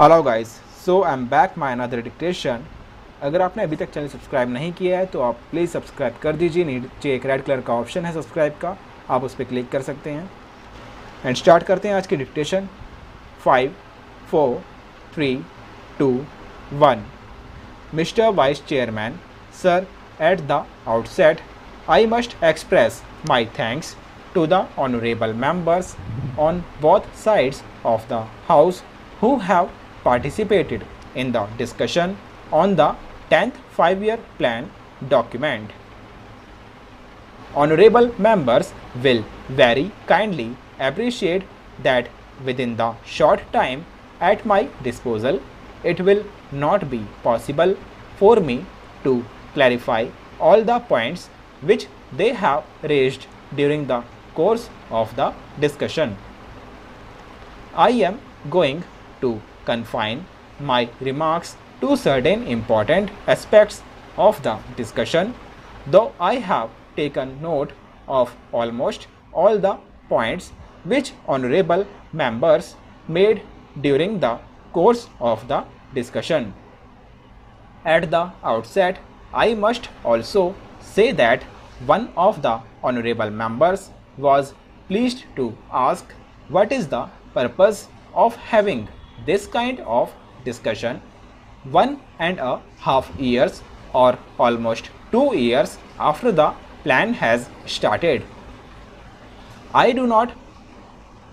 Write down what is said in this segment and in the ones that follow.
Hello guys, so I am back my another dictation. अगर आपने अभी तक चैनल सब्सक्राइब नहीं किया है तो आप प्लीज़ सब्सक्राइब कर दीजिए। नीचे एक रेड कलर का ऑप्शन है सब्सक्राइब का, आप उस पर क्लिक कर सकते हैं। एंड स्टार्ट करते हैं आज की dictation. 5 4 3 2 1। Mister vice chairman sir, at the outset I must express my thanks to the honorable members on both sides of the House who have participated in the discussion on the 10th five-year plan document. Honorable members will very kindly appreciate that within the short time at my disposal, it will not be possible for me to clarify all the points which they have raised during the course of the discussion. I am going to confine my remarks to certain important aspects of the discussion, though I have taken note of almost all the points which honorable members made during the course of the discussion. At the outset, I must also say that one of the honorable members was pleased to ask what is the purpose of having this kind of discussion 1.5 years or almost 2 years after the plan has started. I do not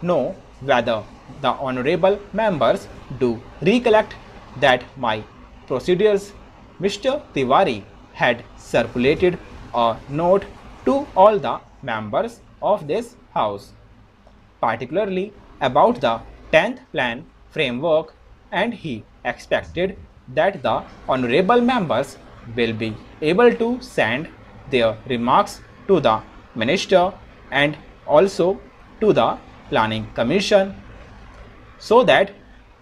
know whether the honorable members do recollect that my procedures Mr. Tiwari had circulated a note to all the members of this House, particularly about the 10th plan framework, and he expected that the honorable members will be able to send their remarks to the minister and also to the planning commission, so that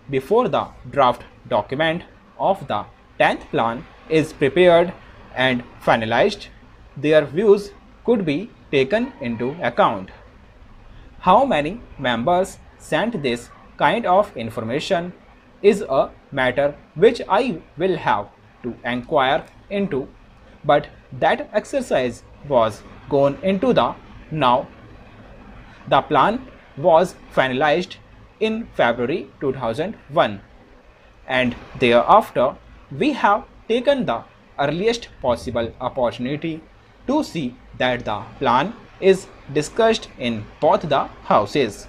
before the draft document of the 10th plan is prepared and finalized, their views could be taken into account. How many members sent this kind of information is a matter which I will have to inquire into, but that exercise was gone into the now. The plan was finalized in February 2001, and thereafter we have taken the earliest possible opportunity to see that the plan is discussed in both the houses.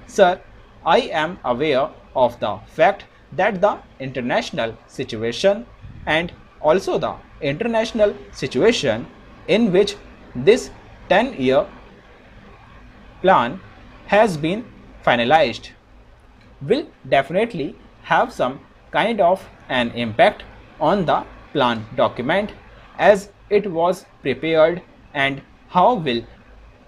Sir, I am aware of the fact that the international situation and also the international situation in which this 10-year plan has been finalized will definitely have some kind of an impact on the plan document as it was prepared, and how will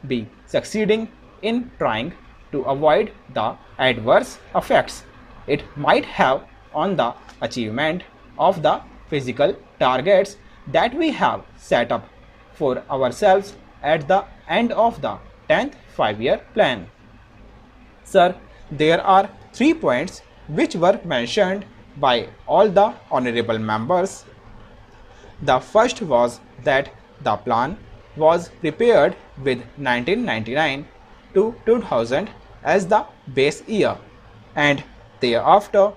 be succeeding in trying to avoid the adverse effects it might have on the achievement of the physical targets that we have set up for ourselves at the end of the 10th five-year plan. Sir, there are 3 points which were mentioned by all the honorable members. The first was that the plan was prepared with 1999 to 2000 as the base year, and thereafter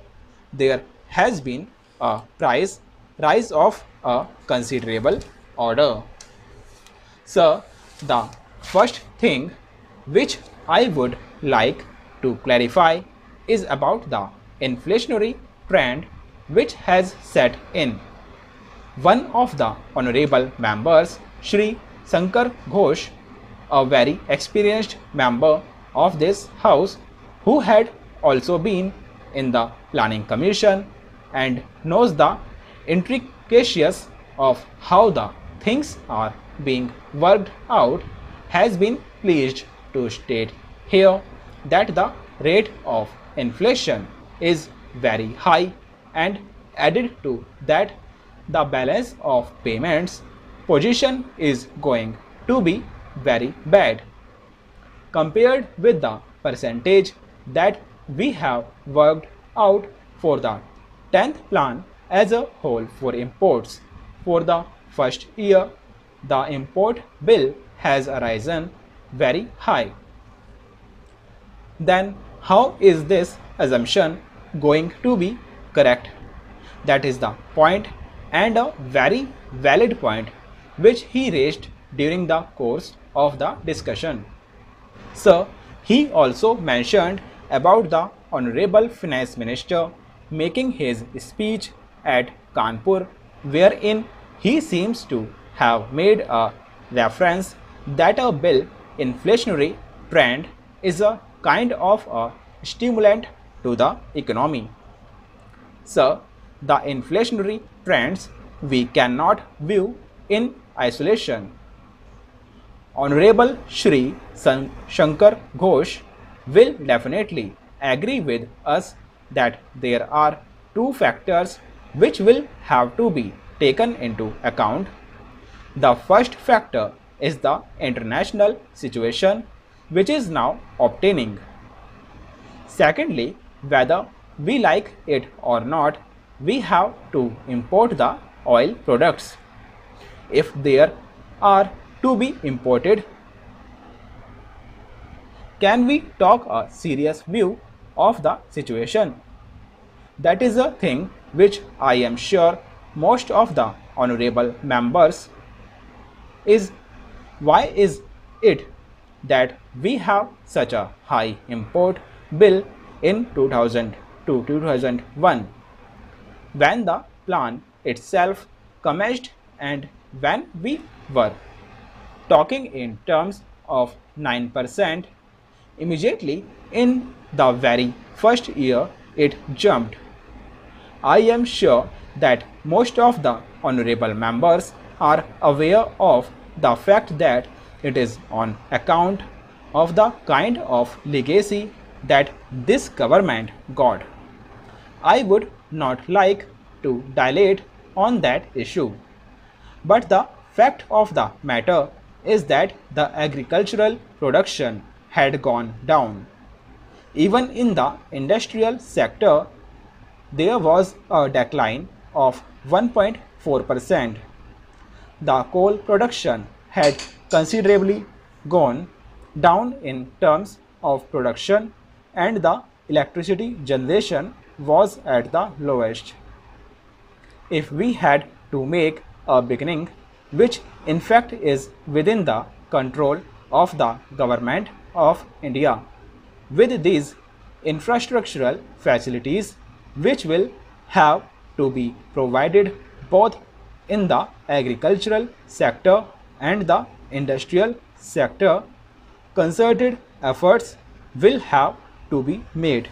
there has been a rise of a considerable order. Sir, the first thing which I would like to clarify is about the inflationary trend which has set in. One of the honorable members, Shri Shankar Ghosh, a very experienced member of this House who had also been in the Planning Commission and knows the intricacies of how the things are being worked out, has been pleased to state here that the rate of inflation is very high, and added to that the balance of payments position is going to be very bad compared with the percentage that we have worked out for the 10th plan as a whole for imports. For the first year, the import bill has arisen very high. Then how is this assumption going to be correct? That is the point, and a very valid point which he raised during the course of the discussion. Sir, he also mentioned about the Honorable Finance Minister making his speech at Kanpur, wherein he seems to have made a reference that a bill inflationary trend is a kind of a stimulant to the economy. Sir, the inflationary trends we cannot view in isolation. Honorable Shri Shankar Ghosh will definitely agree with us that there are two factors which will have to be taken into account. The first factor is the international situation which is now obtaining. Secondly, whether we like it or not, we have to import the oil products. If there are to be imported, can we talk a serious view of the situation? That is a thing which I am sure most of the honorable members is. Why is it that we have such a high import bill in 2000 to 2001 when the plan itself commenced, and when we were talking in terms of 9%, immediately in the very first year it jumped. I am sure that most of the honorable members are aware of the fact that it is on account of the kind of legacy that this government got. I would not like to dilate on that issue, but the fact of the matter is that the agricultural production had gone down. Even in the industrial sector, there was a decline of 1.4%. The coal production had considerably gone down in terms of production, and the electricity generation was at the lowest. If we had to make a beginning, which in fact is within the control of the government of India, with these infrastructural facilities which will have to be provided both in the agricultural sector and the industrial sector, concerted efforts will have to be made.